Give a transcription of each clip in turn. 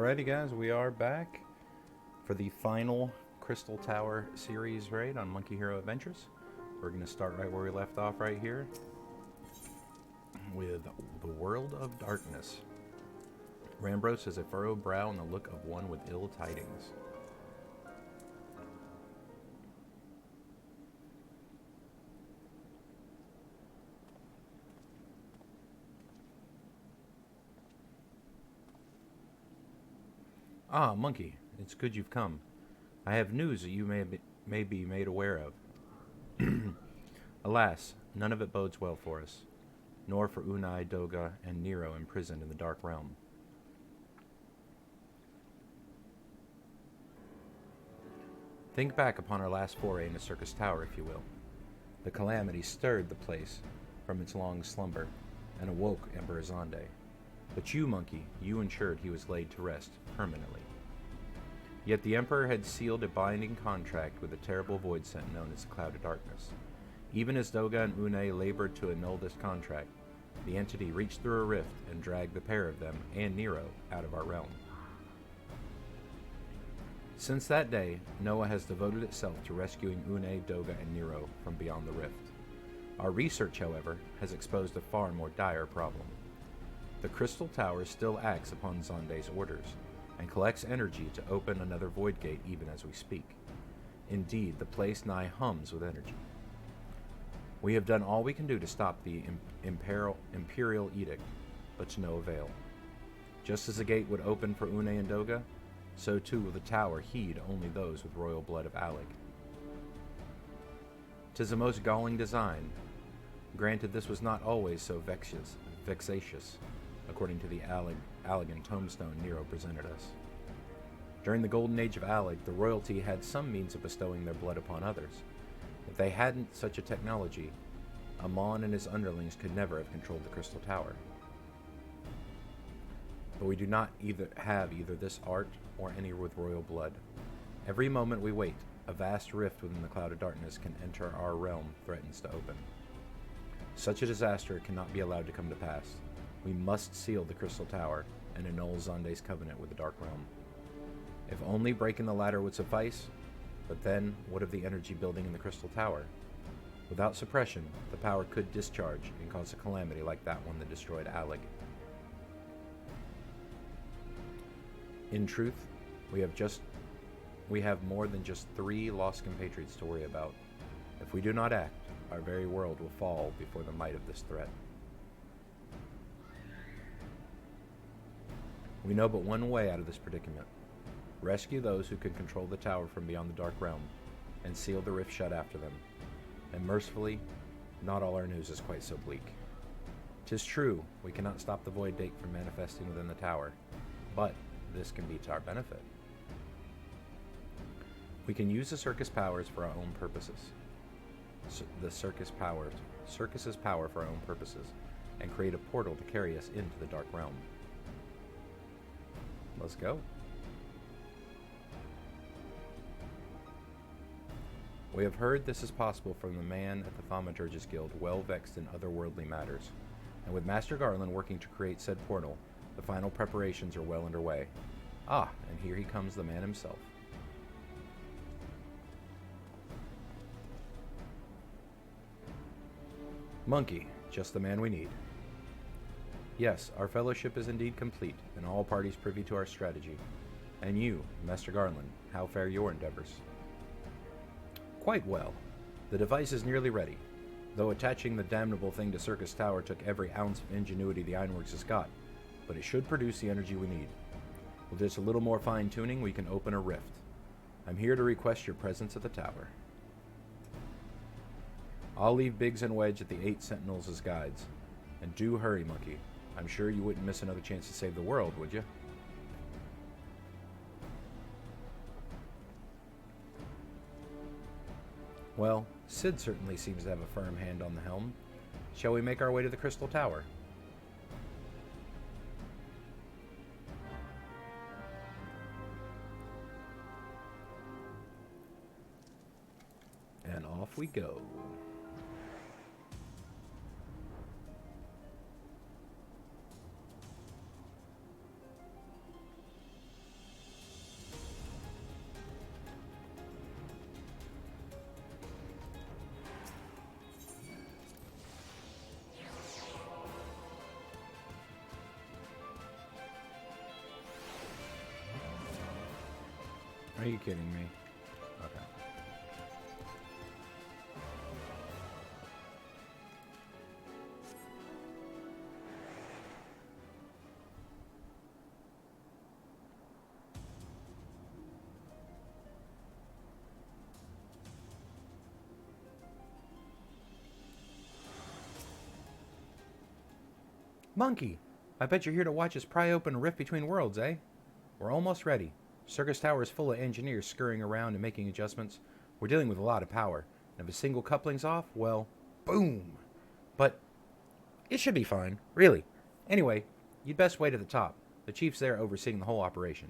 Alrighty, guys, we are back for the final Crystal Tower series raid on Monkey Hero Adventures. We're going to start right where we left off right here with the World of Darkness. Rambros has a furrowed brow and the look of one with ill tidings. Ah, Monkey, it's good you've come. I have news that you may be made aware of. Alas, none of it bodes well for us, nor for Unai, Doga, and Nero imprisoned in the Dark Realm. Think back upon our last foray into Circus Tower, if you will. The calamity stirred the place from its long slumber and awoke Emperor Zonde. But you, Monkey, you ensured he was laid to rest permanently. Yet the Emperor had sealed a binding contract with the terrible void scent known as the Cloud of Darkness. Even as Doga and Unai labored to annul this contract, the entity reached through a rift and dragged the pair of them and Nero out of our realm. Since that day, Noah has devoted itself to rescuing Unai, Doga, and Nero from beyond the rift. Our research, however, has exposed a far more dire problem. The Crystal Tower still acts upon Zonde's orders, and collects energy to open another void gate even as we speak. Indeed, the place nigh hums with energy. We have done all we can do to stop the Imperial Edict, but to no avail. Just as the gate would open for Unai and Doga, so too will the tower heed only those with royal blood of Alec. 'Tis a most galling design. Granted, this was not always so vexatious, according to the Allegan tombstone Nero presented us. During the golden age of Alec, the royalty had some means of bestowing their blood upon others. If they hadn't such a technology, Amon and his underlings could never have controlled the Crystal Tower. But we do not have either this art or any with royal blood. Every moment we wait, a vast rift within the Cloud of Darkness can enter our realm threatens to open. Such a disaster cannot be allowed to come to pass. We must seal the Crystal Tower and annul Zonde's covenant with the Dark Realm. If only breaking the ladder would suffice, but then what of the energy building in the Crystal Tower? Without suppression, the power could discharge and cause a calamity like that one that destroyed Alec. In truth, we have more than just 3 lost compatriots to worry about. If we do not act, our very world will fall before the might of this threat. We know but one way out of this predicament. Rescue those who can control the tower from beyond the Dark Realm, and seal the rift shut after them. And mercifully, not all our news is quite so bleak. 'Tis true, we cannot stop the Void Gate from manifesting within the tower, but this can be to our benefit. We can use the circus powers for our own purposes. Circus's power for our own purposes, and create a portal to carry us into the Dark Realm. Let's go. We have heard this is possible from the man at the Thaumaturgus Guild, well vexed in otherworldly matters, and with Master Garland working to create said portal, the final preparations are well underway. Ah, and here he comes, the man himself. Monkey, just the man we need. Yes, our fellowship is indeed complete, and all parties privy to our strategy. And you, Master Garland, how fare your endeavors? Quite well. The device is nearly ready, though attaching the damnable thing to Circus Tower took every ounce of ingenuity the Ironworks has got, but it should produce the energy we need. With just a little more fine-tuning, we can open a rift. I'm here to request your presence at the tower. I'll leave Biggs and Wedge at the 8 Sentinels as guides. And do hurry, Monkey. I'm sure you wouldn't miss another chance to save the world, would you? Well, Sid certainly seems to have a firm hand on the helm. Shall we make our way to the Crystal Tower? And off we go. Are you kidding me? Okay. Monkey! I bet you're here to watch us pry open a rift between worlds, eh? We're almost ready. Circus Tower is full of engineers scurrying around and making adjustments. We're dealing with a lot of power. And if a single coupling's off, well, boom! But it should be fine, really. Anyway, you'd best wait at the top. The chief's there overseeing the whole operation.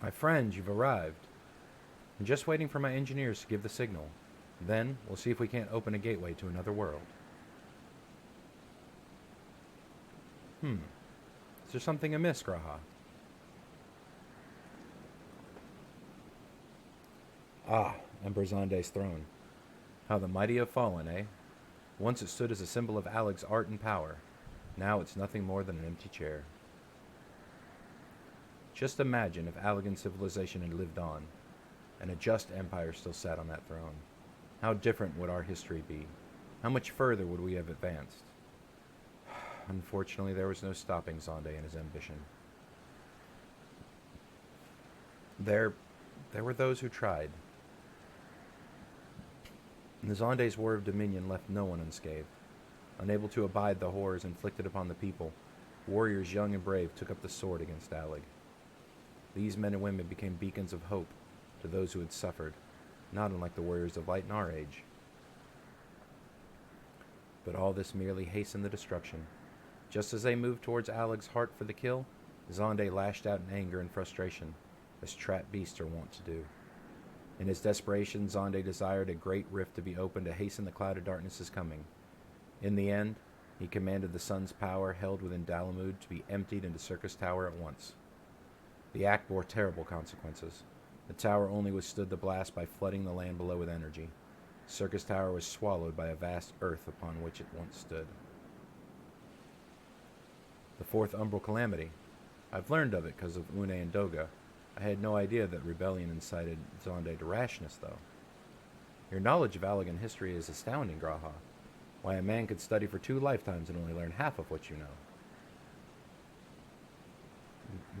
My friends, you've arrived. I'm just waiting for my engineers to give the signal. Then, we'll see if we can't open a gateway to another world. Is there something amiss, Graha? Ah, Emperor Zonde's throne. How the mighty have fallen, eh? Once it stood as a symbol of Aleg's art and power. Now it's nothing more than an empty chair. Just imagine if Allegan civilization had lived on, and a just empire still sat on that throne. How different would our history be? How much further would we have advanced? Unfortunately, there was no stopping Zonde and his ambition. There were those who tried. The Zonde's War of Dominion left no one unscathed. Unable to abide the horrors inflicted upon the people, warriors young and brave took up the sword against Aleg. These men and women became beacons of hope to those who had suffered, not unlike the warriors of light in our age. But all this merely hastened the destruction. Just as they moved towards Aleg's heart for the kill, Zonde lashed out in anger and frustration, as trapped beasts are wont to do. In his desperation, Zonde desired a great rift to be opened to hasten the cloud of darkness's coming. In the end, he commanded the sun's power held within Dalamud to be emptied into Circus Tower at once. The act bore terrible consequences. The tower only withstood the blast by flooding the land below with energy. Circus Tower was swallowed by a vast earth upon which it once stood. The fourth umbral calamity. I've learned of it because of Une and Doga. I had no idea that rebellion incited Zonde to rashness, though. Your knowledge of Allegan history is astounding, Graha. Why, a man could study for 2 lifetimes and only learn half of what you know.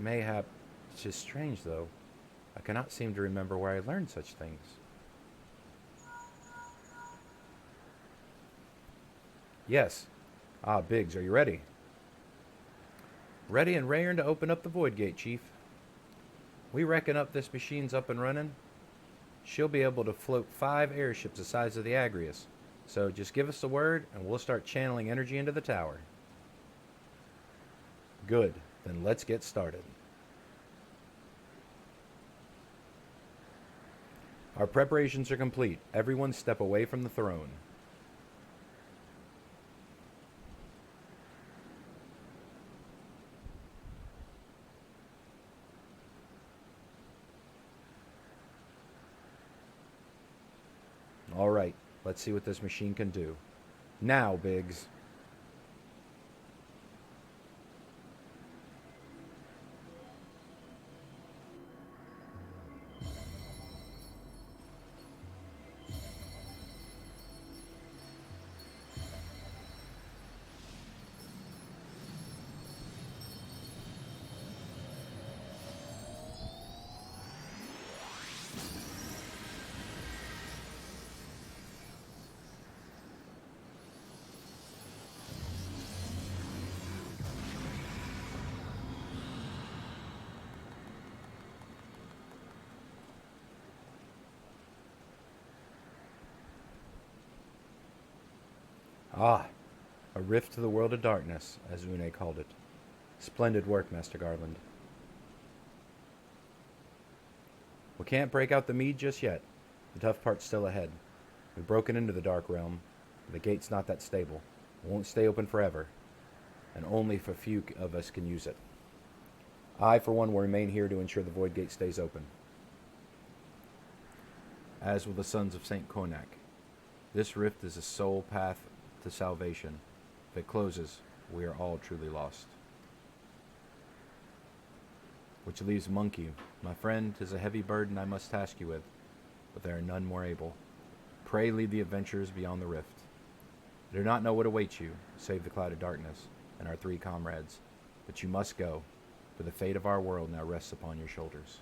Mayhap, it's just strange, though. I cannot seem to remember where I learned such things. Yes. Ah, Biggs, are you ready? Ready and raring to open up the Void Gate, Chief. We reckon up this machine's up and running. She'll be able to float 5 airships the size of the Agrius. So just give us the word and we'll start channeling energy into the tower. Good. Then let's get started. Our preparations are complete. Everyone step away from the throne. All right, let's see what this machine can do. Now, Biggs. Ah, A rift to the world of darkness, as Une called it. Splendid work, Master Garland. We can't break out the mead just yet. The tough part's still ahead. We've broken into the Dark Realm, but the gate's not that stable. It won't stay open forever, and only if a few of us can use it. I, for one, will remain here to ensure the Void Gate stays open. As will the Sons of St. Konak. This rift is a sole path to salvation. If it closes, we are all truly lost. Which leaves Monkey. My friend, 'tis a heavy burden I must task you with, but there are none more able. Pray lead the adventurers beyond the rift. I do not know what awaits you, save the cloud of darkness and our 3 comrades, but you must go, for the fate of our world now rests upon your shoulders.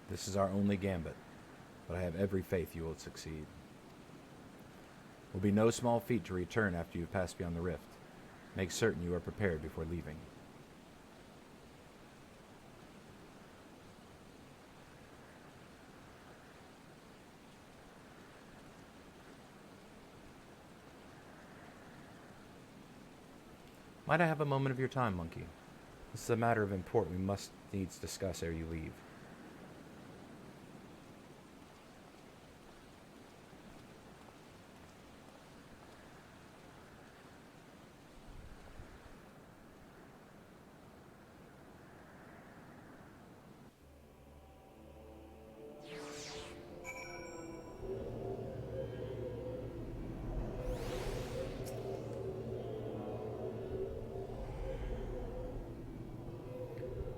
This is our only gambit, but I have every faith you will succeed. It will be no small feat to return after you have passed beyond the rift. Make certain you are prepared before leaving. Might I have a moment of your time, Monkey? This is a matter of import we must needs discuss ere you leave.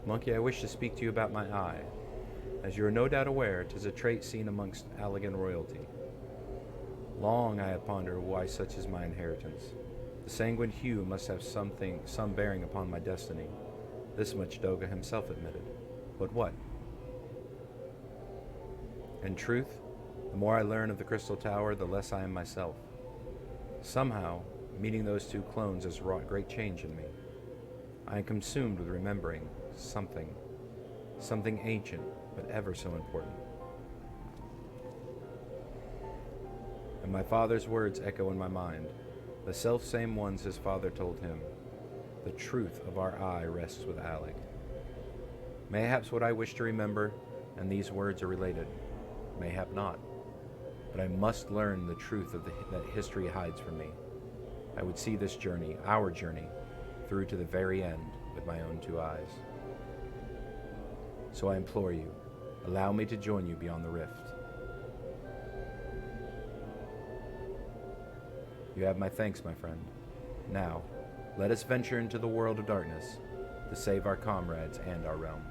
Monkey, I wish to speak to you about my eye. As you are no doubt aware, 'tis a trait seen amongst Allagan royalty. Long I have pondered why such is my inheritance. The sanguine hue must have some bearing upon my destiny. This much Doga himself admitted. But what? In truth, the more I learn of the Crystal Tower, the less I am myself. Somehow, meeting those 2 clones has wrought great change in me. I am consumed with remembering something ancient, but ever so important. And my father's words echo in my mind, the self-same ones his father told him. The truth of our eye rests with Alec. Mayhaps what I wish to remember and these words are related, mayhap not. But I must learn the truth of that history hides from me. I would see this journey, our journey, through to the very end with my own 2 eyes. So I implore you, allow me to join you beyond the rift. You have my thanks, my friend. Now, let us venture into the world of darkness to save our comrades and our realm.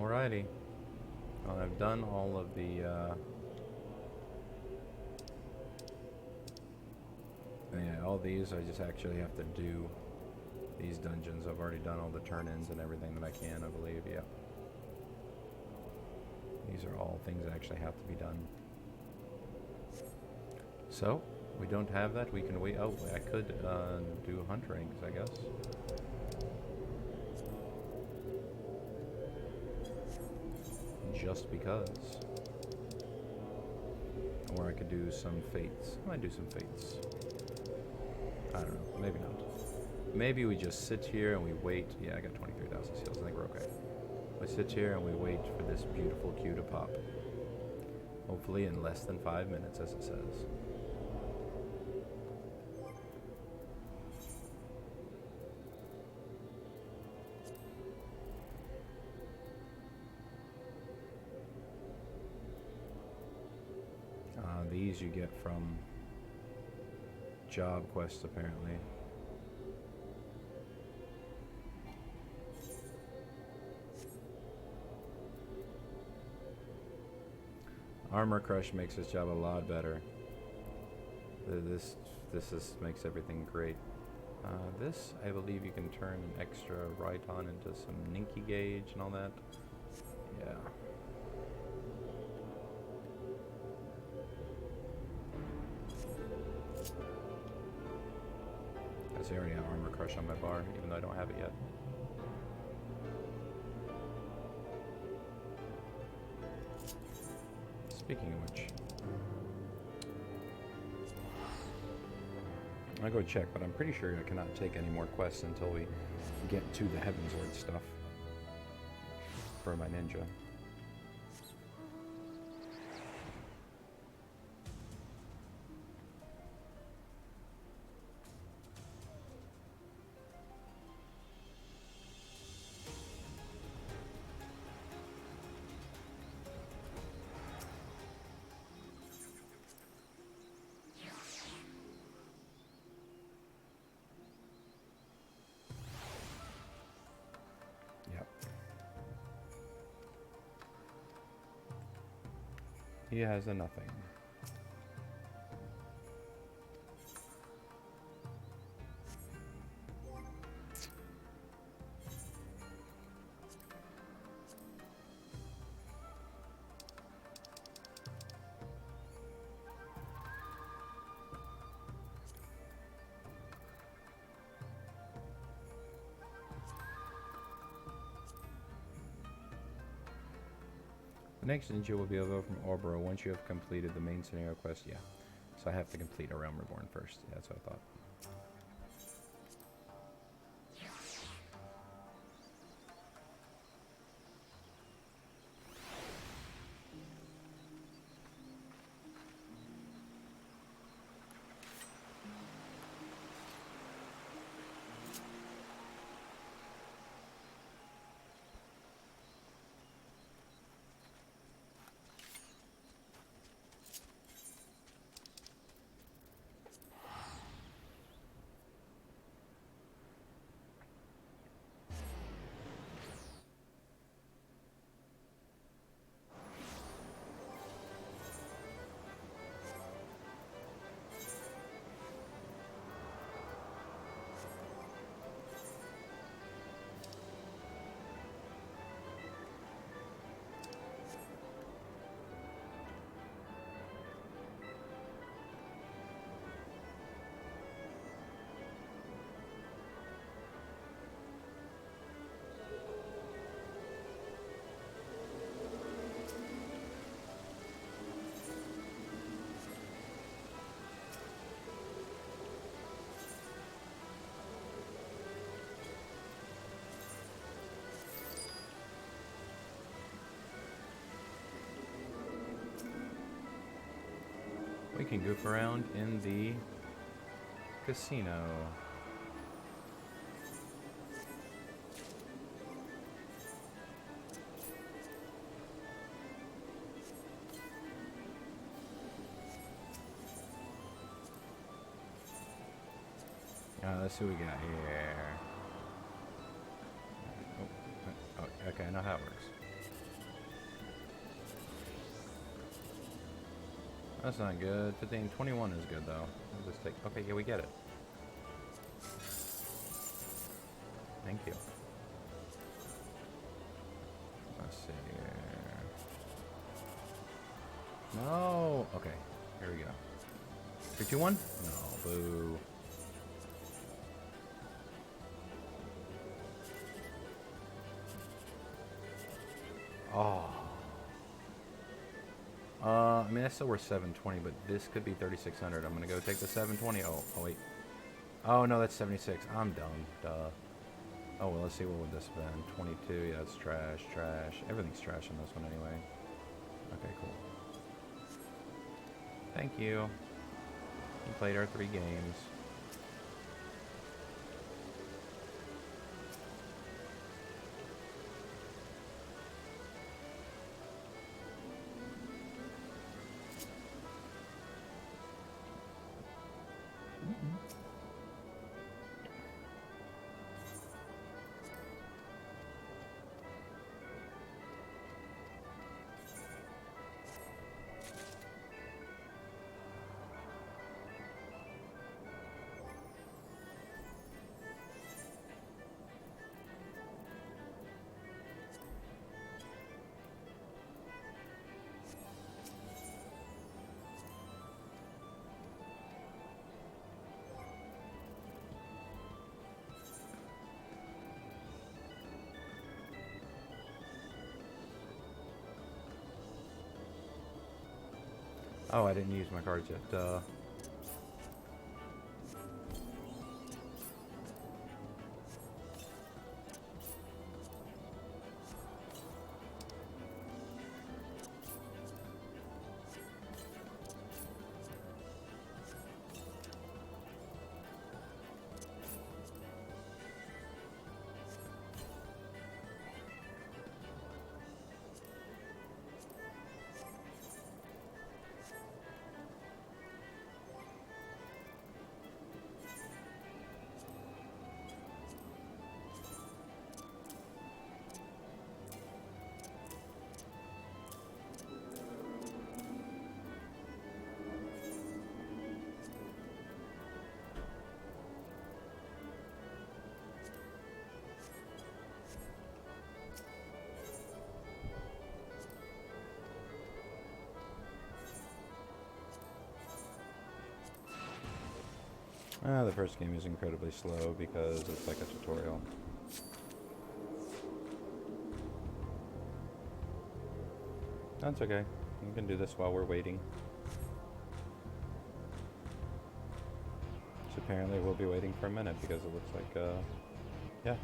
Alrighty. Well, I've done all of the, yeah, all these. I just actually have to do these dungeons. I've already done all the turn-ins and everything that I can, I believe, yep. These are all things that actually have to be done. So, we don't have that. We can wait. Oh, I could do hunt ranks, I guess. Just because. Or I could do some fates. I might do some fates. I don't know. Maybe not. Maybe we just sit here and we wait. Yeah, I got 23,000 seals. I think we're okay. We sit here and we wait for this beautiful queue to pop. Hopefully in less than 5 minutes, as it says. These you get from job quests, apparently. Armor Crush makes his job a lot better. This makes everything great. This, I believe you can turn an extra Rhydon into some Ninky Gauge and all that. Yeah. I already have Armor Crush on my bar, even though I don't have it yet. Speaking of which, I'll go check, but I'm pretty sure I cannot take any more quests until we get to the Heavensward stuff for my ninja. He has a nothing. The next ninja will be available from Orboro once you have completed the main scenario quest. Yeah. So I have to complete A Realm Reborn first. Yeah, that's what I thought. We can goof around in the casino. Let's see what we got here. Oh, okay, I know how it works. That's not good. 15, 21 is good though. We'll just take. Okay, yeah, we get it. Thank you. Let's see here. No. Okay, here we go. 3, 2, 1. No, boo. Oh. I mean, that's still worth 720, but this could be 3,600. I'm gonna go take the 720. Oh, wait. Oh no, that's 76. I'm dumb. Duh. Oh well, let's see what would this have been. 22. Yeah, that's trash. Trash. Everything's trash on this one anyway. Okay, cool. Thank you. We played our 3 games. Oh, I didn't use my cards yet. Duh. The first game is incredibly slow because it's like a tutorial. That's okay. We can do this while we're waiting. So apparently we'll be waiting for a minute because it looks like, yeah.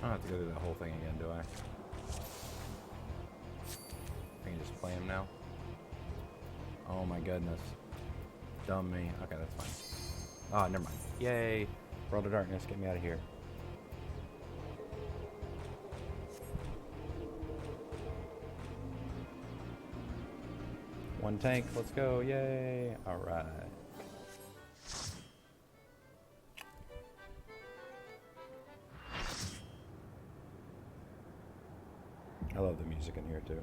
I don't have to go through that whole thing again, do I? I can just play him now? Oh my goodness. Dumb me. Okay, that's fine. Oh, never mind. Yay! World of Darkness, get me out of here. One tank, let's go, yay! Alright. I love the music in here too.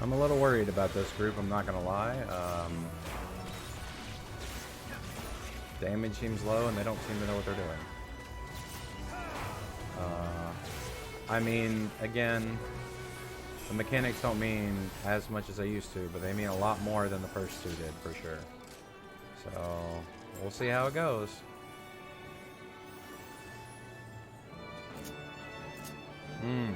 I'm a little worried about this group, I'm not gonna lie. Damage seems low and they don't seem to know what they're doing. I mean, again, the mechanics don't mean as much as they used to, but they mean a lot more than the first two did, for sure. So, We'll see how it goes. Hmm.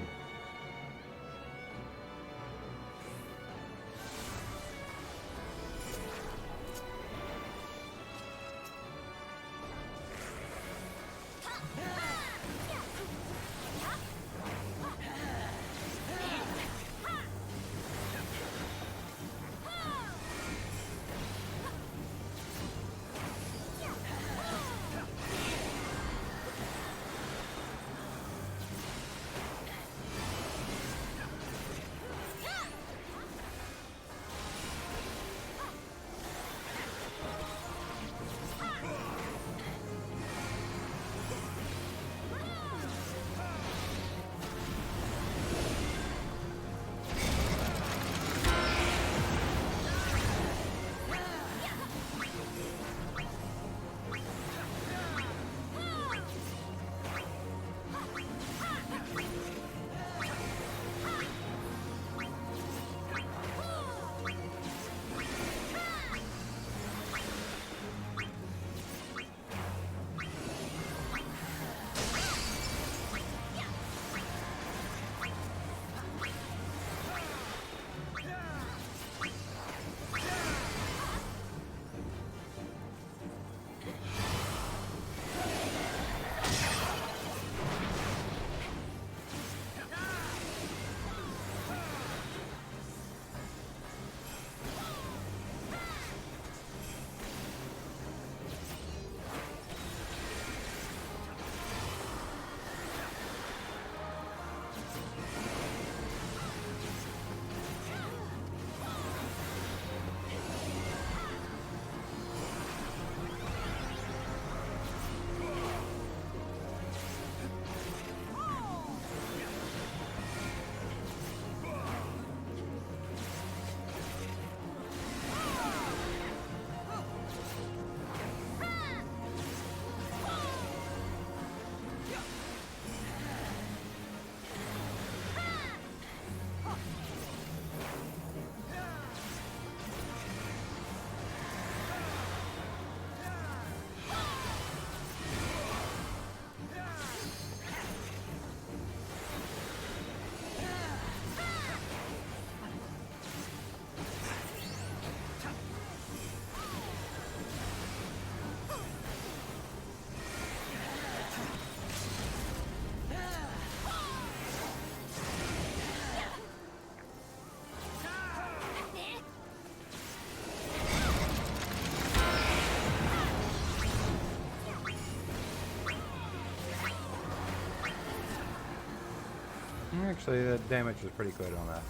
Actually, the damage was pretty good on that.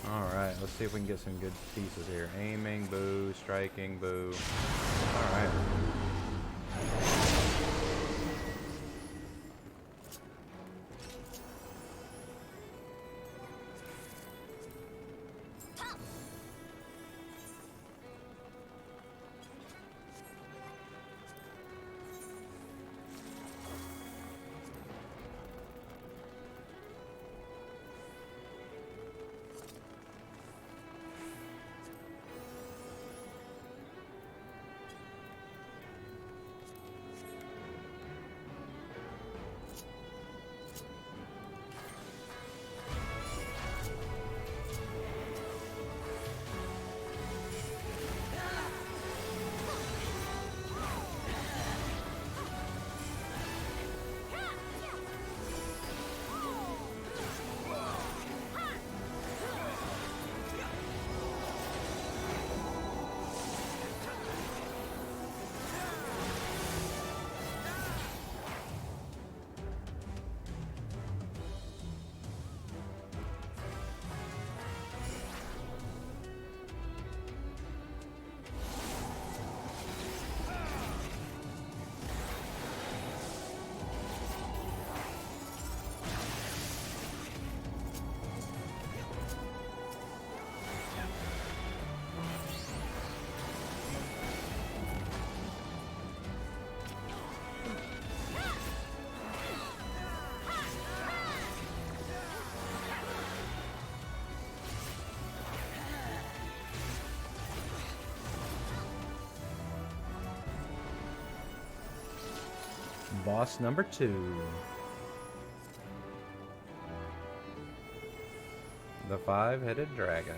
Alright, let's see if we can get some good pieces here. Aiming, boo. Striking, boo. Alright. Boss number 2. The five-headed dragon.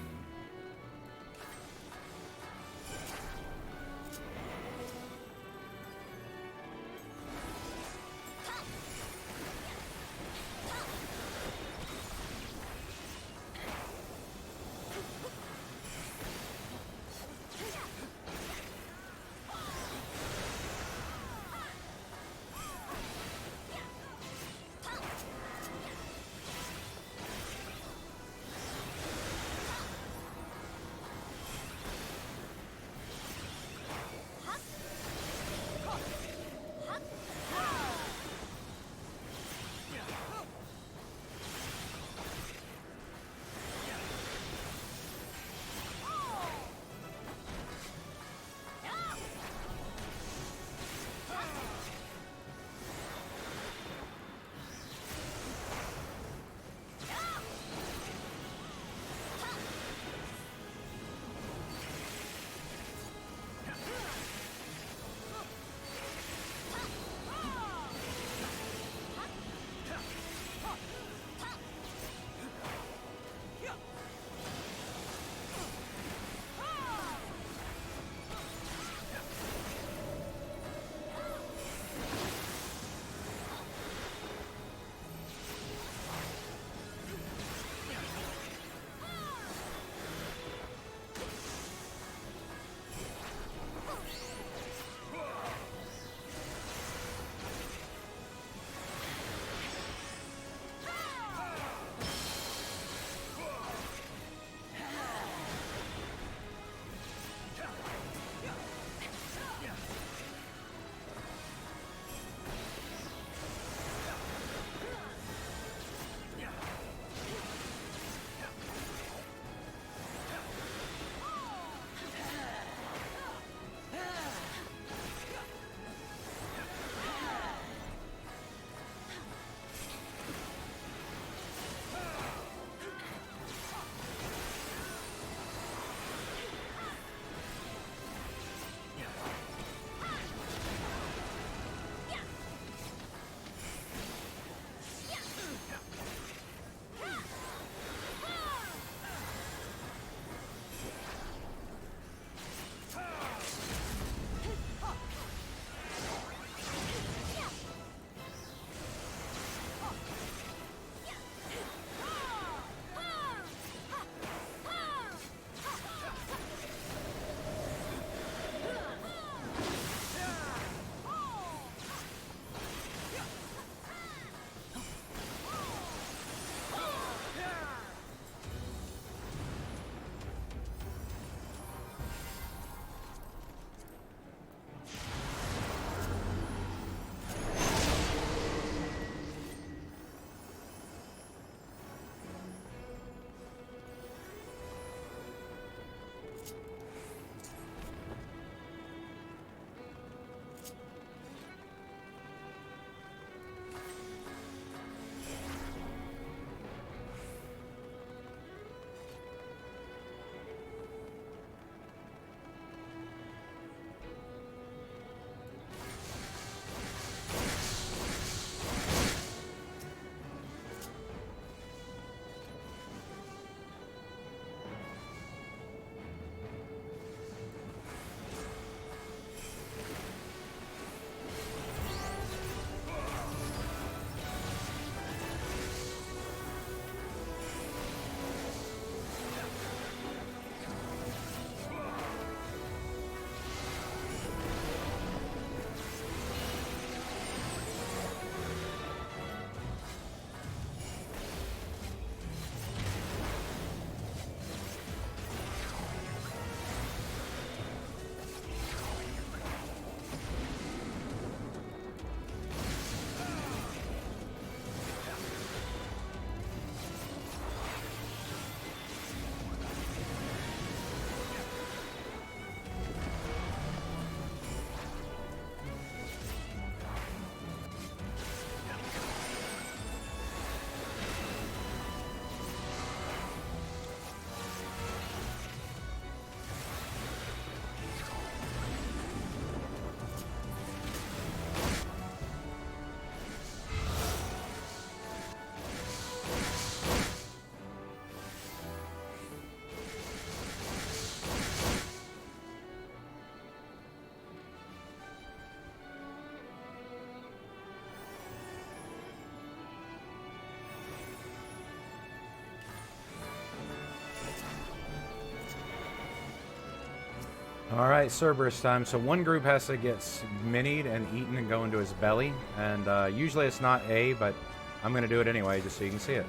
Alright, Cerberus time. So one group has to get minied and eaten and go into his belly. And usually it's not A, but I'm going to do it anyway just so you can see it.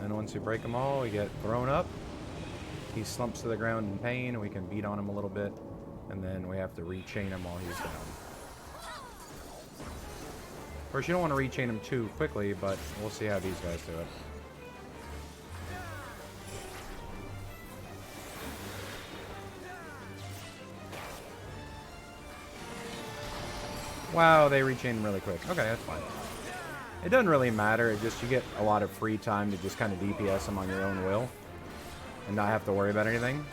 And once we break them all, we get thrown up. He slumps to the ground in pain, and we can beat on him a little bit. And then we have to rechain him while he's down. Of course, you don't want to rechain him too quickly, but we'll see how these guys do it. Wow, they rechain him really quick. Okay, that's fine. It doesn't really matter. It just, you get a lot of free time to just kind of DPS them on your own will and not have to worry about anything.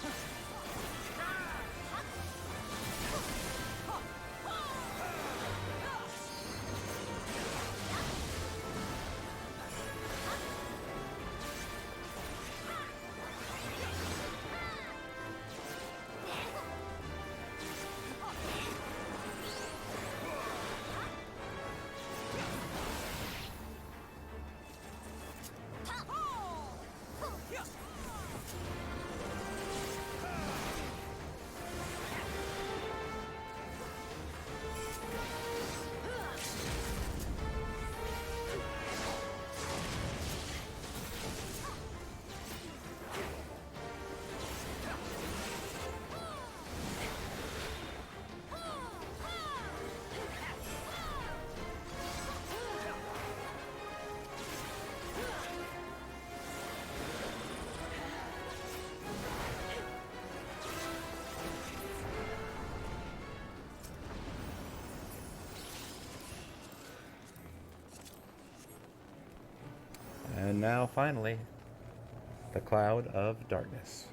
And now, finally, the Cloud of Darkness.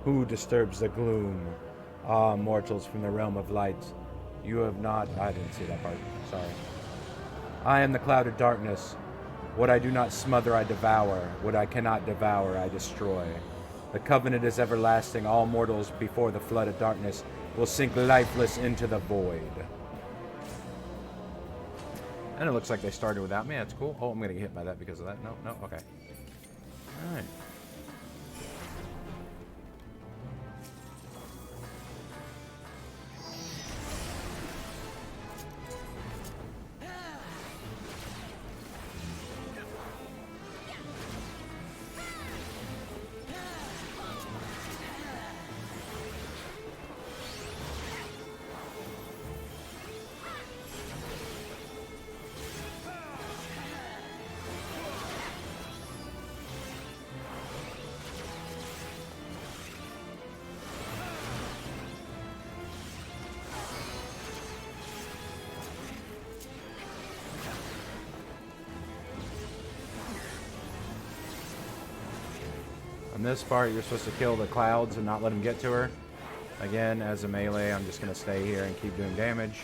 Who disturbs the gloom? Ah, mortals from the realm of light. You have not... I didn't see that part. Sorry. I am the Cloud of Darkness. What I do not smother, I devour. What I cannot devour, I destroy. The covenant is everlasting. All mortals before the flood of darkness will sink lifeless into the void. And it looks like they started without me. That's cool. Oh, I'm going to get hit by that because of that. No, no, okay. Alright. On this part, you're supposed to kill the clouds and not let them get to her. Again, as a melee, I'm just going to stay here and keep doing damage.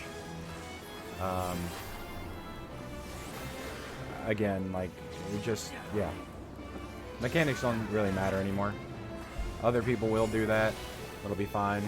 Again, like, we just, yeah. Mechanics don't really matter anymore. Other people will do that. It'll be fine.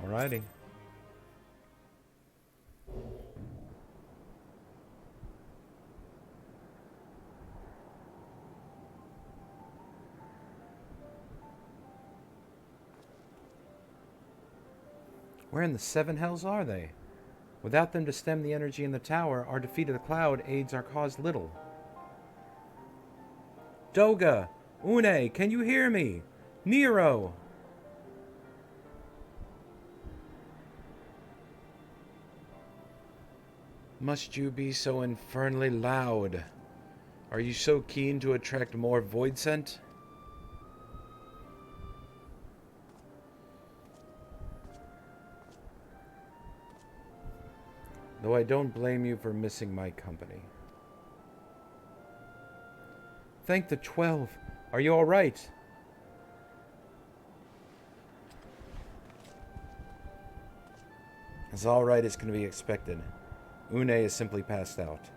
Alrighty. Where in the seven hells are they? Without them to stem the energy in the tower, our defeat of the cloud aids our cause little. Doga! Une, can you hear me? Nero! Must you be so infernally loud? Are you so keen to attract more void scent? Though I don't blame you for missing my company. Thank the 12. Are you all right? As all right as can be expected. Une is simply passed out.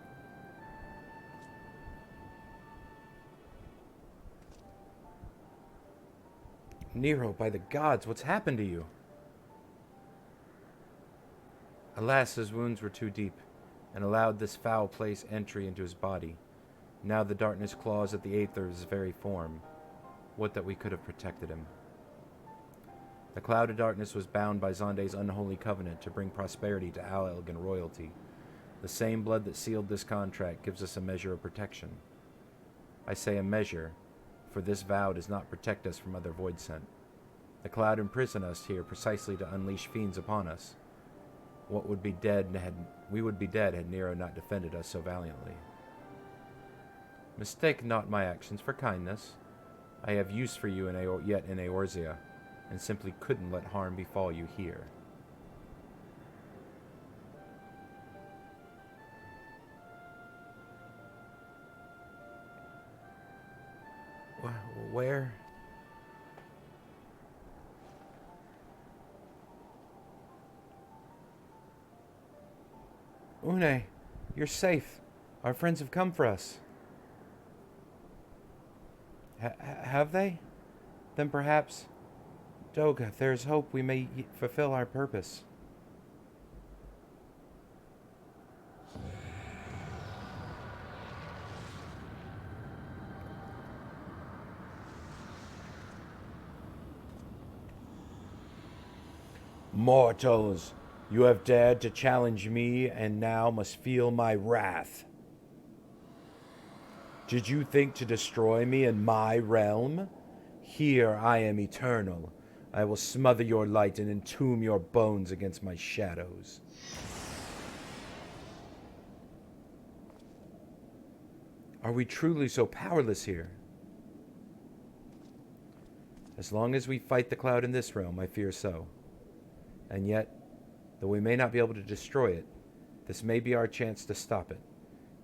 Nero, by the gods, what's happened to you? Alas, his wounds were too deep, and allowed this foul place entry into his body. Now the darkness claws at the aether of his very form. Would that we could have protected him. The cloud of darkness was bound by Zonde's unholy covenant to bring prosperity to Alelgan royalty. The same blood that sealed this contract gives us a measure of protection. I say a measure, for this vow does not protect us from other void scent. The cloud imprisoned us here precisely to unleash fiends upon us. We would be dead had Nero not defended us so valiantly. Mistake not my actions for kindness. I have use for you yet in Eorzea, and simply couldn't let harm befall you here. Where? Une, You're safe. Our friends have come for us. Have they? Then perhaps, Doga, there's hope we may fulfill our purpose. Mortals, you have dared to challenge me and now must feel my wrath. Did you think to destroy me in my realm? Here I am eternal. I will smother your light and entomb your bones against my shadows. Are we truly so powerless here? As long as we fight the cloud in this realm, I fear so. And yet, though we may not be able to destroy it, this may be our chance to stop it.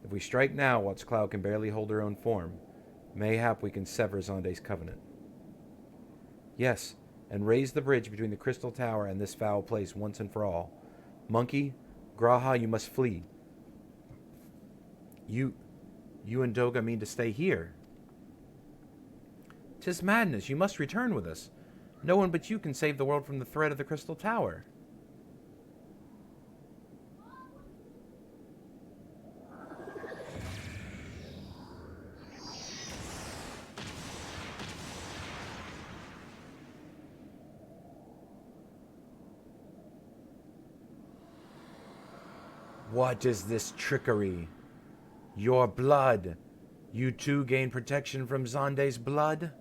If we strike now whilst Cloud can barely hold her own form, mayhap we can sever Xande's covenant. Yes, and raise the bridge between the Crystal Tower and this foul place once and for all. Monkey, Graha, you must flee. You and Doga mean to stay here? 'Tis madness. You must return with us. No one but you can save the world from the threat of the Crystal Tower. What is this trickery? Your blood. You too gain protection from Xande's blood?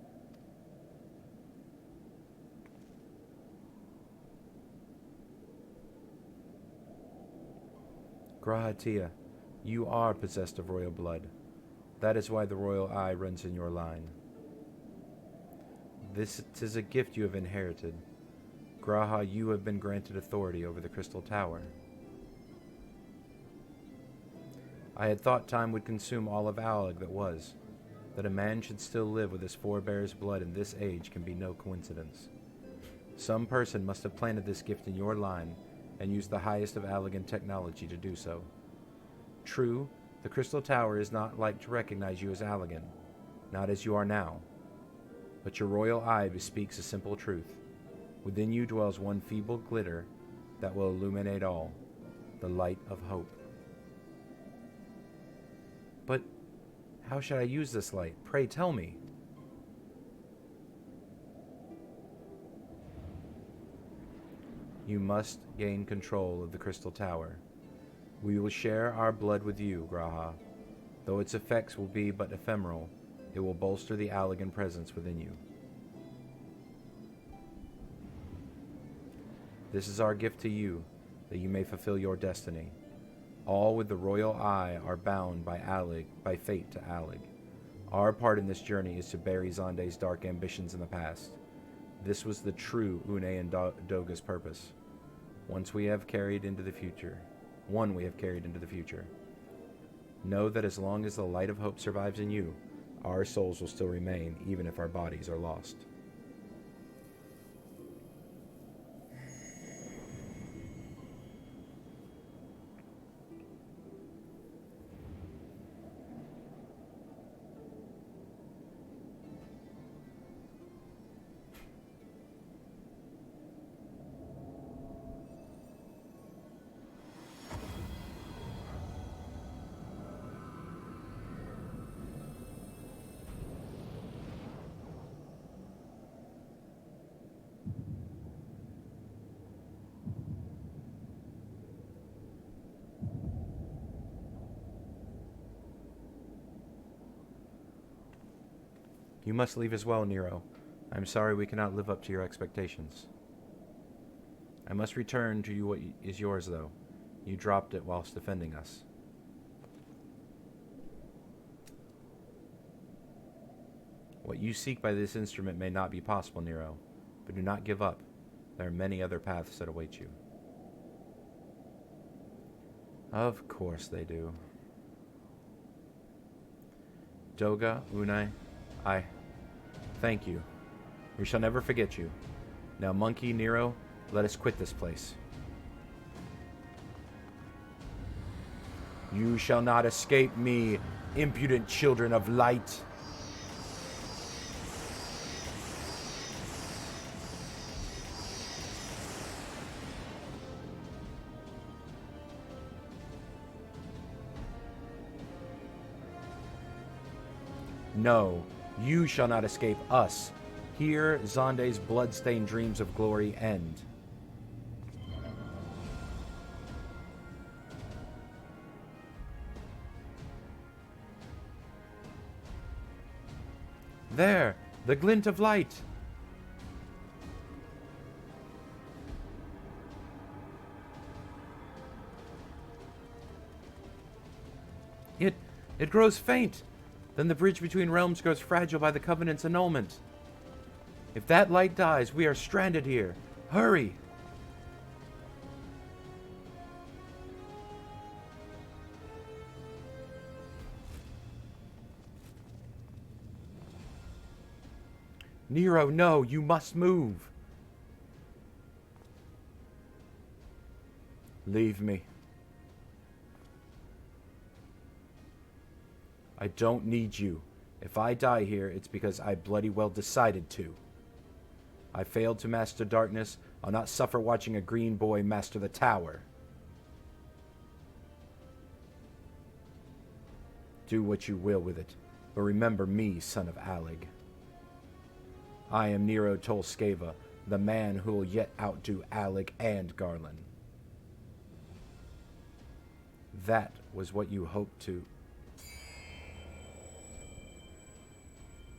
Grahatia, you are possessed of royal blood. That is why the royal eye runs in your line. This is a gift you have inherited. Graha, you have been granted authority over the Crystal Tower. I had thought time would consume all of Alig that was. That a man should still live with his forebear's blood in this age can be no coincidence. Some person must have planted this gift in your line and used the highest of Allagan technology to do so. True, the Crystal Tower is not like to recognize you as Allagan, not as you are now. But your royal eye bespeaks a simple truth. Within you dwells one feeble glitter that will illuminate all, the light of hope. But how should I use this light? Pray tell me. You must gain control of the Crystal Tower. We will share our blood with you, Graha. Though its effects will be but ephemeral, it will bolster the Allagan presence within you. This is our gift to you, that you may fulfill your destiny. All with the royal eye are bound by fate to Allig. Our part in this journey is to bury Xande's dark ambitions in the past. This was the true Une and Doga's purpose. One we have carried into the future. Know that as long as the light of hope survives in you, our souls will still remain, even if our bodies are lost. You must leave as well, Nero. I am sorry we cannot live up to your expectations. I must return to you what is yours, though. You dropped it whilst defending us. What you seek by this instrument may not be possible, Nero, but do not give up. There are many other paths that await you. Of course they do. Doga, Une, I thank you. We shall never forget you. Now, Monkey, Nero, let us quit this place. You shall not escape me, impudent children of light. No, you shall not escape us. Here Zonde's blood-stained dreams of glory end. There, the glint of light. It grows faint. Then the bridge between realms grows fragile by the Covenant's annulment. If that light dies, we are stranded here. Hurry! Nero, no, you must move. Leave me. I don't need you. If I die here, it's because I bloody well decided to. I failed to master darkness. I'll not suffer watching a green boy master the tower. Do what you will with it, but remember me, son of Alleg. I am Nero Tolskeva, the man who will yet outdo Alleg and Garland. That was what you hoped to.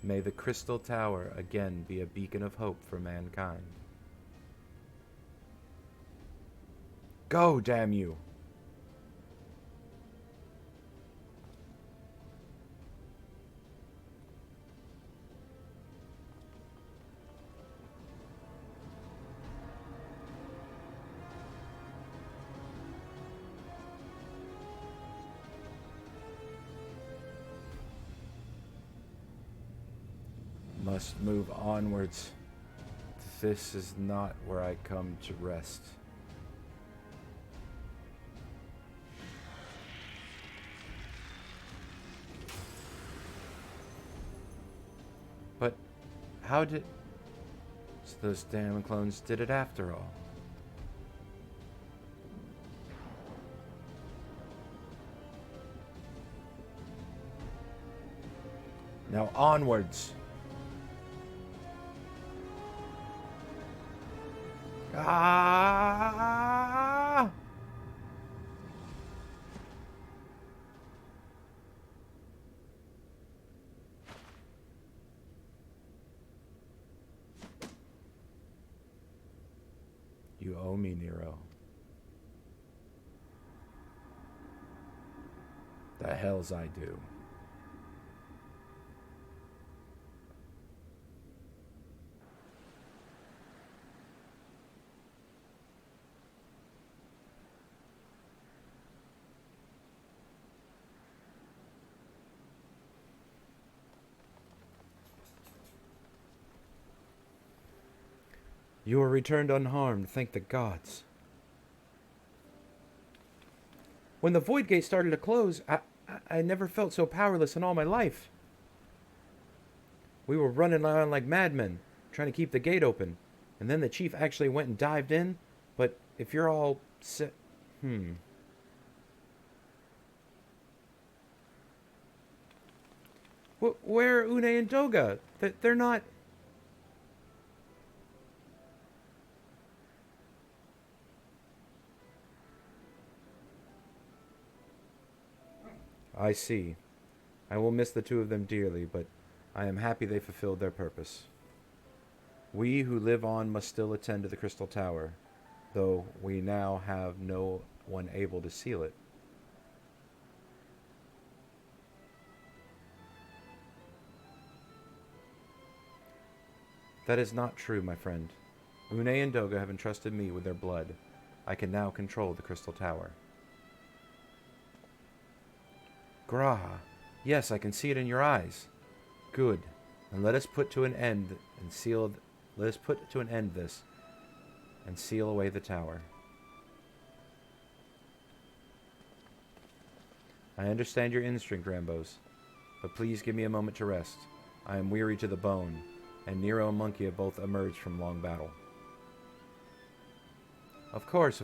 May the Crystal Tower again be a beacon of hope for mankind. Go, damn you! Must move onwards. This is not where I come to rest. But how did... So those damn clones did it after all. Now onwards. Ah! You owe me, Nero. The hells I do. You are returned unharmed, thank the gods. When the Void Gate started to close, I never felt so powerless in all my life. We were running around like madmen, trying to keep the gate open. And then the chief actually went and dived in. But if you're all Where are Une and Doga? They're not... I see. I will miss the two of them dearly, but I am happy they fulfilled their purpose. We who live on must still attend to the Crystal Tower, though we now have no one able to seal it. That is not true, my friend. Une and Doga have entrusted me with their blood. I can now control the Crystal Tower. Graha. Yes, I can see it in your eyes. Good. And let us put to an end and seal... Let us put to an end this and seal away the tower. I understand your instinct, Rambos, but please give me a moment to rest. I am weary to the bone, and Nero and Monkey have both emerged from long battle. Of course.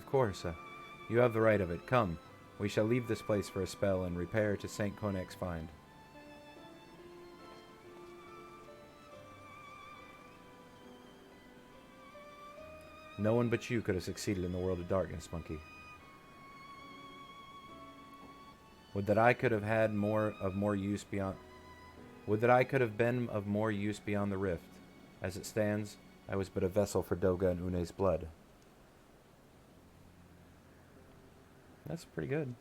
You have the right of it. Come, we shall leave this place for a spell and repair to St. Conex's find. No one but you could have succeeded in the world of darkness, Monkey. Would that I could have been of more use beyond the rift. As it stands, I was but a vessel for Doga and Une's blood. That's pretty good.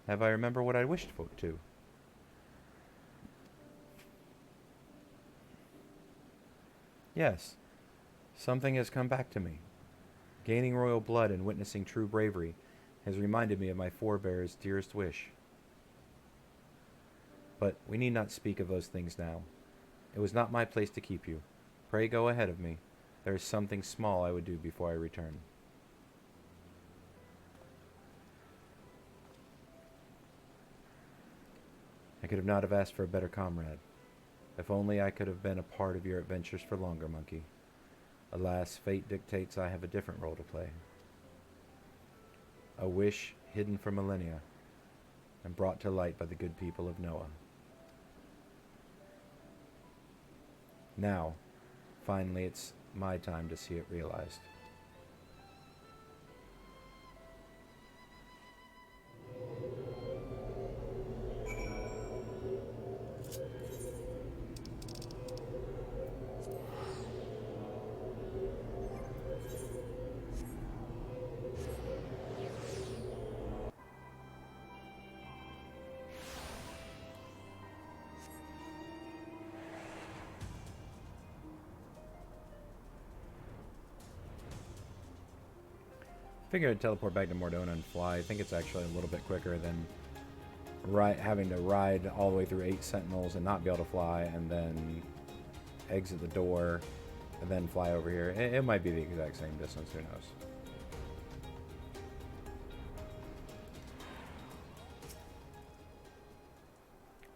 Have I remember what I wished for to? Yes. Something has come back to me. Gaining royal blood and witnessing true bravery has reminded me of my forebears' dearest wish. But we need not speak of those things now. It was not my place to keep you. Pray go ahead of me. There is something small I would do before I return. I could not have asked for a better comrade. If only I could have been a part of your adventures for longer, Monkey. Alas, fate dictates I have a different role to play. A wish hidden for millennia and brought to light by the good people of Noah. Now, finally, it's my time to see it realized. I figured I'd teleport back to Mordona and fly. I think it's actually a little bit quicker than having to ride all the way through 8 sentinels and not be able to fly, and then exit the door, and then fly over here. It might be the exact same distance, who knows.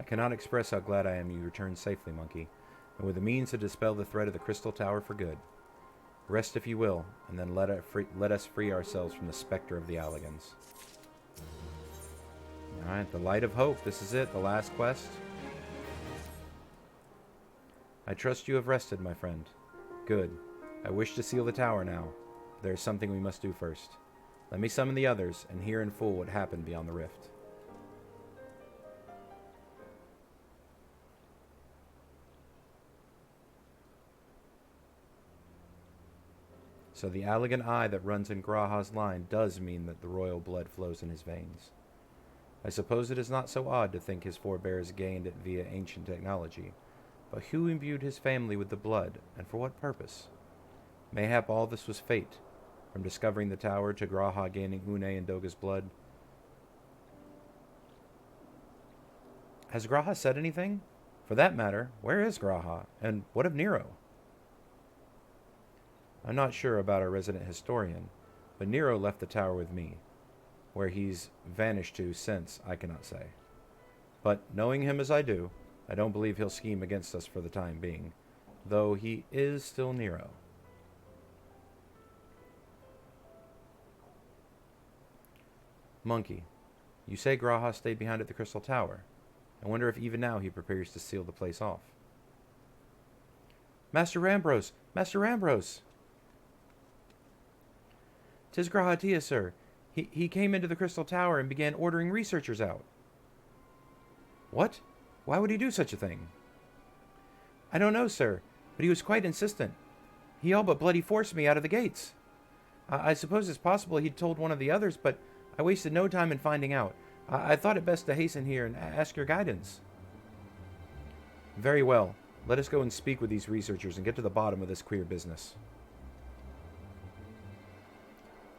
I cannot express how glad I am you returned safely, Monkey, and with the means to dispel the threat of the Crystal Tower for good. Rest if you will, and then let us free ourselves from the specter of the Alligans. Alright, the Light of Hope. This is it, the last quest. I trust you have rested, my friend. Good. I wish to seal the tower now. There is something we must do first. Let me summon the others, and hear in full what happened beyond the rift. So the Allagan eye that runs in G'raha's line does mean that the royal blood flows in his veins. I suppose it is not so odd to think his forebears gained it via ancient technology, but who imbued his family with the blood, and for what purpose? Mayhap all this was fate, from discovering the tower to G'raha gaining Une and Doga's blood. Has G'raha said anything? For that matter, where is G'raha, and what of Nero? I'm not sure about our resident historian, but Nero left the tower with me. Where he's vanished to since, I cannot say. But knowing him as I do, I don't believe he'll scheme against us for the time being, though he is still Nero. Monkey, you say G'raha stayed behind at the Crystal Tower. I wonder if even now he prepares to seal the place off. Master Rambros! Master Rambros! 'Tis G'raha, sir. He came into the Crystal Tower and began ordering researchers out. What? Why would he do such a thing? I don't know, sir, but he was quite insistent. He all but bloody forced me out of the gates. I suppose it's possible he'd told one of the others, but I wasted no time in finding out. I thought it best to hasten here and ask your guidance. Very well. Let us go and speak with these researchers and get to the bottom of this queer business.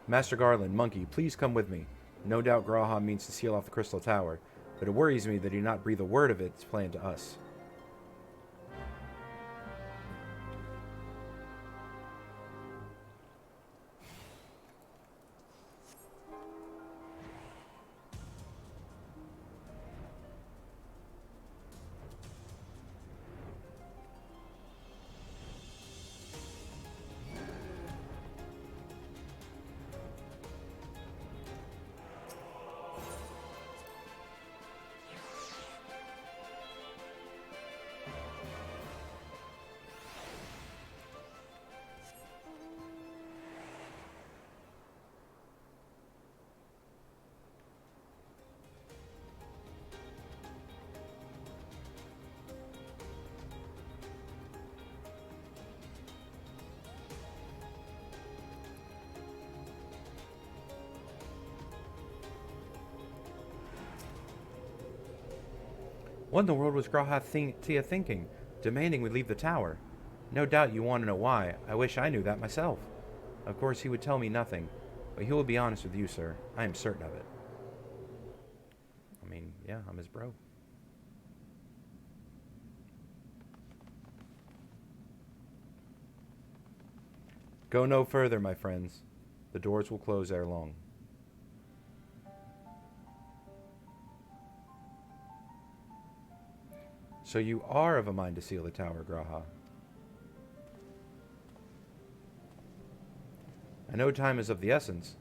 Master Garland, Monkey, please come with me. No doubt G'raha means to seal off the Crystal Tower, but it worries me that he did not breathe a word of its plan to us. What in the world was G'raha Tia thinking, demanding we leave the tower? No doubt you want to know why. I wish I knew that myself. Of course, he would tell me nothing, but he will be honest with you, sir. I am certain of it. I mean, yeah, I'm his bro. Go no further, my friends. The doors will close ere long. So you are of a mind to seal the tower, G'raha. I know time is of the essence,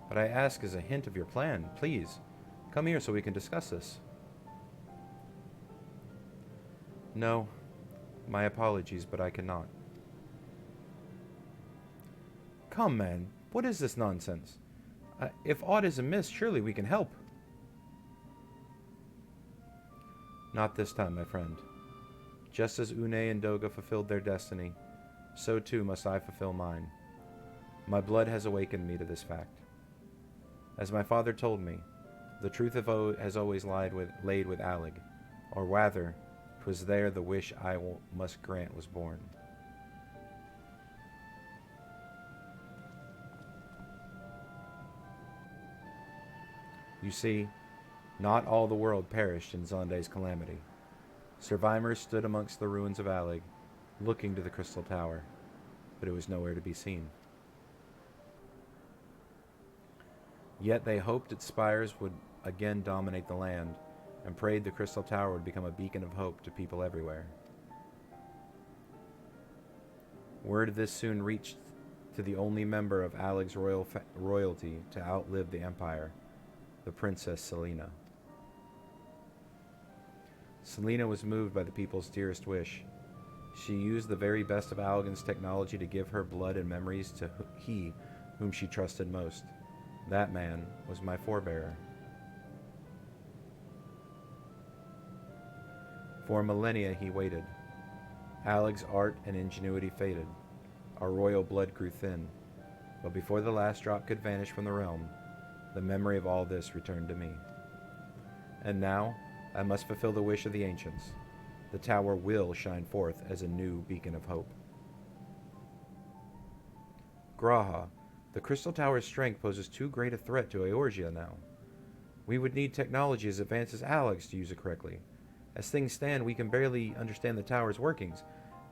but I ask as a hint of your plan. Please, come here so we can discuss this. No, my apologies, but I cannot. Come, man, what is this nonsense? If aught is amiss, surely we can help. Not this time, my friend. Just as Une and Doga fulfilled their destiny, so too must I fulfill mine. My blood has awakened me to this fact. As my father told me, the truth has always laid with Allig, or rather, 'twas there the wish I must grant was born. You see, not all the world perished in Zonde's calamity. Survivors stood amongst the ruins of Allig, looking to the Crystal Tower, but it was nowhere to be seen. Yet they hoped its spires would again dominate the land, and prayed the Crystal Tower would become a beacon of hope to people everywhere. Word of this soon reached to the only member of Allig's royalty to outlive the Empire, the Princess Selena. Selena was moved by the people's dearest wish. She used the very best of Algin's technology to give her blood and memories to he whom she trusted most. That man was my forebearer. For millennia he waited. Allig's art and ingenuity faded. Our royal blood grew thin. But before the last drop could vanish from the realm, the memory of all this returned to me. And now, I must fulfill the wish of the ancients. The tower will shine forth as a new beacon of hope. G'raha, the Crystal Tower's strength poses too great a threat to Eorzea now. We would need technology as advanced as Allig's to use it correctly. As things stand, we can barely understand the tower's workings.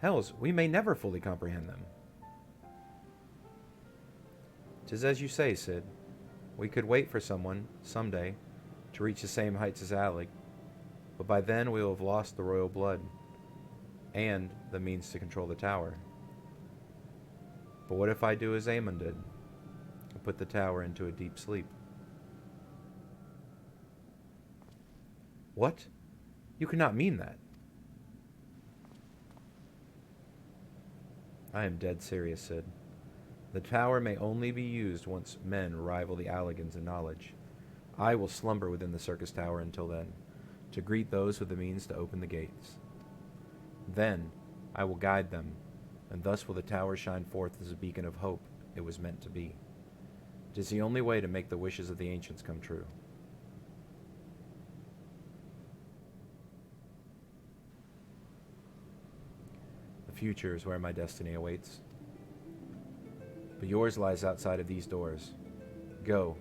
Hells, we may never fully comprehend them. 'Tis as you say, Cid. We could wait for someone, someday, to reach the same heights as Allig, but by then we will have lost the royal blood, and the means to control the tower. But what if I do as Aemon did, and put the tower into a deep sleep? What? You cannot mean that. I am dead serious, Cid. The tower may only be used once men rival the Alligans in knowledge. I will slumber within the circus tower until then, to greet those with the means to open the gates. Then I will guide them, and thus will the tower shine forth as a beacon of hope it was meant to be. It is the only way to make the wishes of the ancients come true. The future is where my destiny awaits. But yours lies outside of these doors. Go,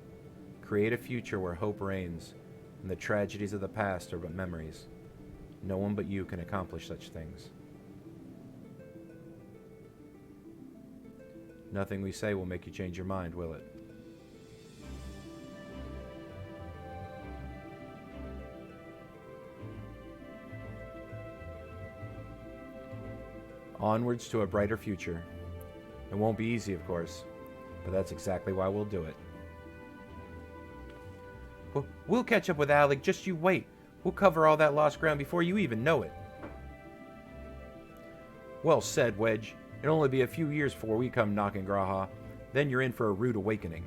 create a future where hope reigns, and the tragedies of the past are but memories. No one but you can accomplish such things. Nothing we say will make you change your mind, will it? Onwards to a brighter future. It won't be easy, of course, but that's exactly why we'll do it. We'll catch up with Allig, just you wait. We'll cover all that lost ground before you even know it. Well said, Wedge. It'll only be a few years before we come knocking, G'raha. Then you're in for a rude awakening.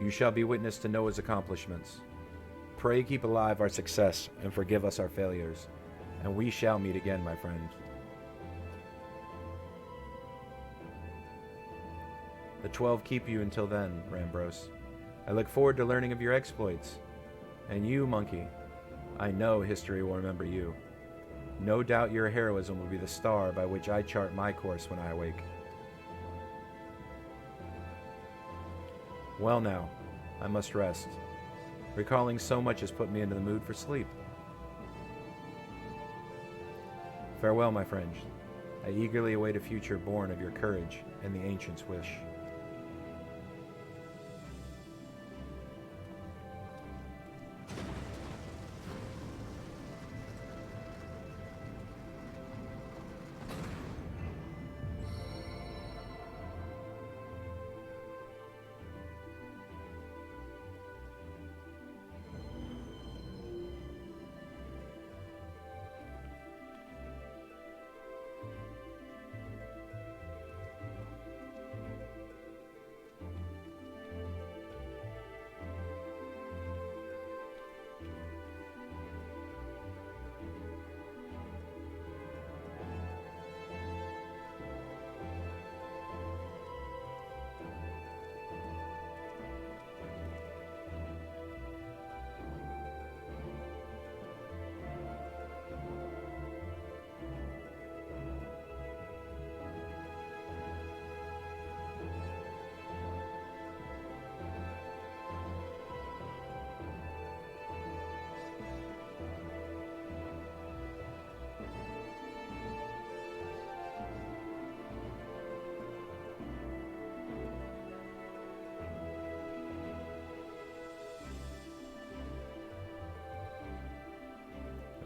You shall be witness to Noah's accomplishments. Pray keep alive our success and forgive us our failures, and we shall meet again, my friend. The 12 keep you until then, Rambros. I look forward to learning of your exploits. And you, Monkey, I know history will remember you. No doubt your heroism will be the star by which I chart my course when I awake. Well now, I must rest. Recalling so much has put me into the mood for sleep. Farewell, my friend. I eagerly await a future born of your courage and the ancient's wish.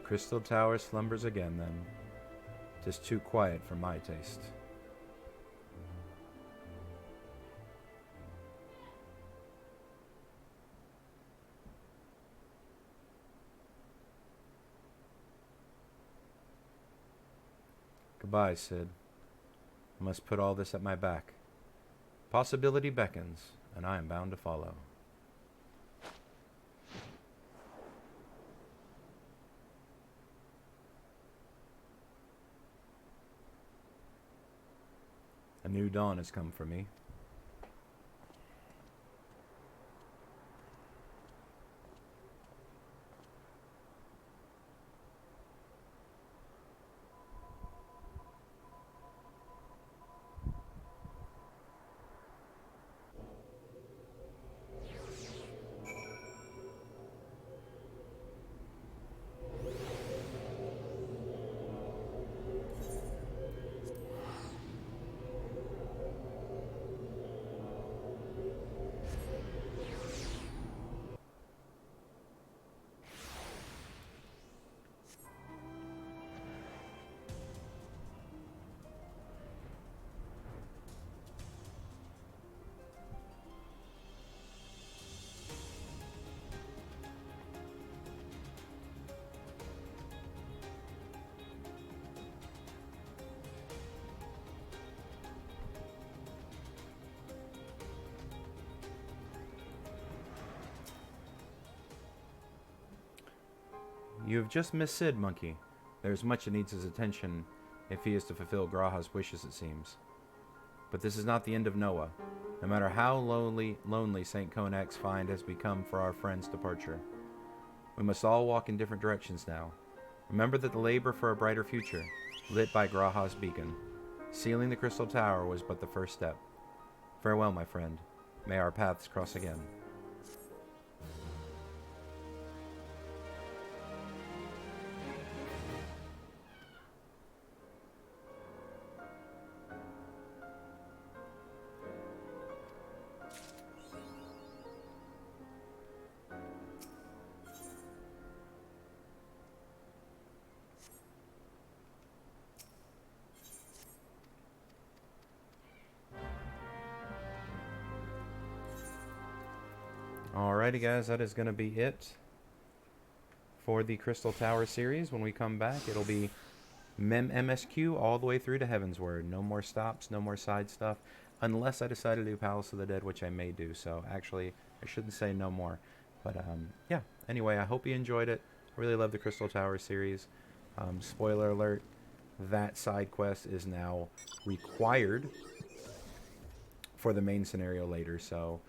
Crystal Tower slumbers again, then. 'Tis too quiet for my taste. Goodbye, Cid. I must put all this at my back. Possibility beckons, and I am bound to follow. A new dawn has come for me. You have just missed Cid, Monkey. There is much that needs his attention if he is to fulfill Graha's wishes, it seems. But this is not the end of Noah, no matter how lonely St. Conach's find has become for our friend's departure. We must all walk in different directions now. Remember that the labor for a brighter future, lit by Graha's beacon, sealing the Crystal Tower was but the first step. Farewell, my friend. May our paths cross again. Alrighty guys, that is going to be it for the Crystal Tower series. When we come back, it'll be MSQ all the way through to Heavensward. No more stops, no more side stuff, unless I decide to do Palace of the Dead, which I may do. So actually, I shouldn't say no more. But yeah, anyway, I hope you enjoyed it. I really love the Crystal Tower series. Spoiler alert, that side quest is now required for the main scenario later. So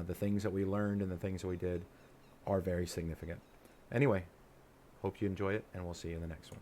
the things that we learned and the things that we did are very significant. Anyway, hope you enjoy it, and we'll see you in the next one.